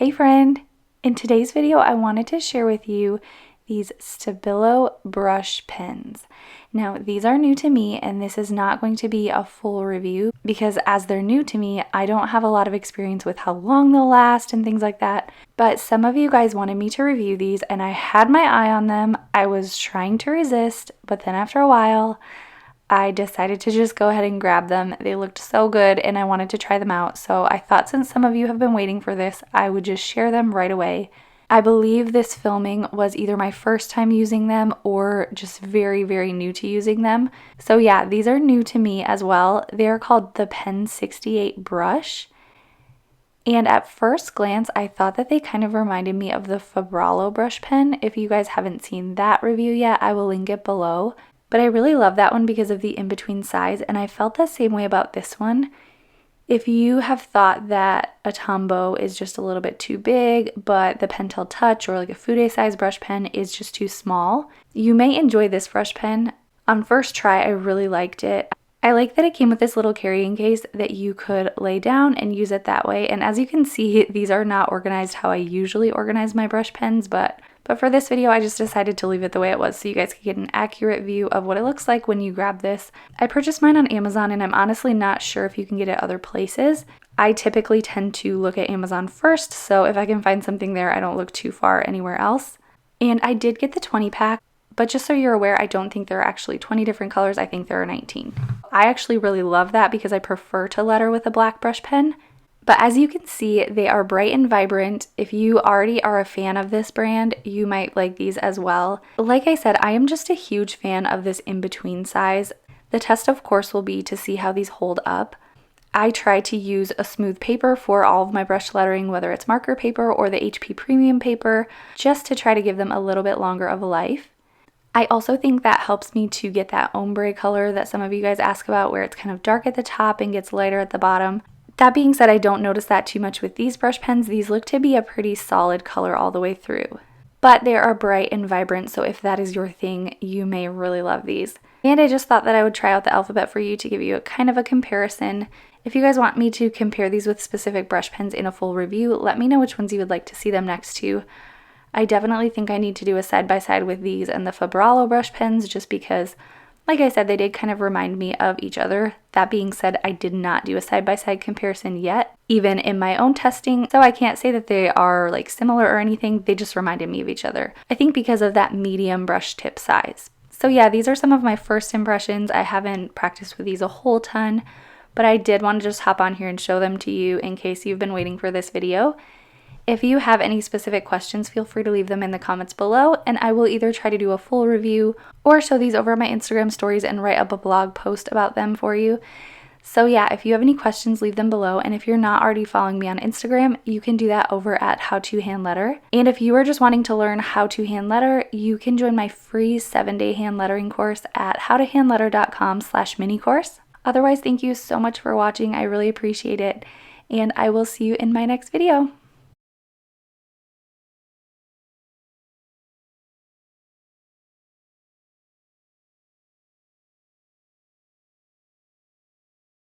Hey friend! In today's video, I wanted to share with you these Stabilo brush pens. Now, these are new to me, and this is not going to be a full review because as they're new to me, I don't have a lot of experience with how long they'll last and things like that. But some of you guys wanted me to review these, and I had my eye on them. I was trying to resist, but then after a while, I decided to just go ahead and grab them. They looked so good and I wanted to try them out. So I thought since some of you have been waiting for this, I would just share them right away. I believe this filming was either my first time using them or just very, very new to using them. So yeah, these are new to me as well. They are called the Pen 68 brush. And at first glance, I thought that they kind of reminded me of the Stabilo brush pen. If you guys haven't seen that review yet, I will link it below. But I really love that one because of the in-between size, and I felt the same way about this one. If you have thought that a Tombow is just a little bit too big, but the Pentel Touch or like a Fude size brush pen is just too small, you may enjoy this brush pen. On first try, I really liked it. I like that it came with this little carrying case that you could lay down and use it that way. And as you can see, these are not organized how I usually organize my brush pens, but for this video, I just decided to leave it the way it was so you guys could get an accurate view of what it looks like when you grab this. I purchased mine on Amazon, and I'm honestly not sure if you can get it other places. I typically tend to look at Amazon first, so if I can find something there, I don't look too far anywhere else. And I did get the 20 pack, but just so you're aware, I don't think there are actually 20 different colors. I think there are 19. I actually really love that because I prefer to letter with a black brush pen. But as you can see, they are bright and vibrant. If you already are a fan of this brand, you might like these as well. Like I said, I am just a huge fan of this in-between size. The test, of course, will be to see how these hold up. I try to use a smooth paper for all of my brush lettering, whether it's marker paper or the HP Premium paper, just to try to give them a little bit longer of a life. I also think that helps me to get that ombre color that some of you guys ask about, where it's kind of dark at the top and gets lighter at the bottom. That being said, I don't notice that too much with these brush pens. These look to be a pretty solid color all the way through. But they are bright and vibrant, so if that is your thing, you may really love these. And I just thought that I would try out the alphabet for you to give you a kind of a comparison. If you guys want me to compare these with specific brush pens in a full review, let me know which ones you would like to see them next to. I definitely think I need to do a side-by-side with these and the Stabilo brush pens just because, like I said, they did kind of remind me of each other. That being said, I did not do a side-by-side comparison yet, even in my own testing, so I can't say that they are like similar or anything. They just reminded me of each other. I think because of that medium brush tip size. So yeah, these are some of my first impressions. I haven't practiced with these a whole ton, but I did want to just hop on here and show them to you in case you've been waiting for this video. If you have any specific questions, feel free to leave them in the comments below, and I will either try to do a full review or show these over my Instagram stories and write up a blog post about them for you. So yeah, if you have any questions, leave them below, and if you're not already following me on Instagram, you can do that over at How to Hand Letter. And if you are just wanting to learn how to hand letter, you can join my free 7-day hand lettering course at howtohandletter.com/mini course. Otherwise, thank you so much for watching. I really appreciate it, and I will see you in my next video.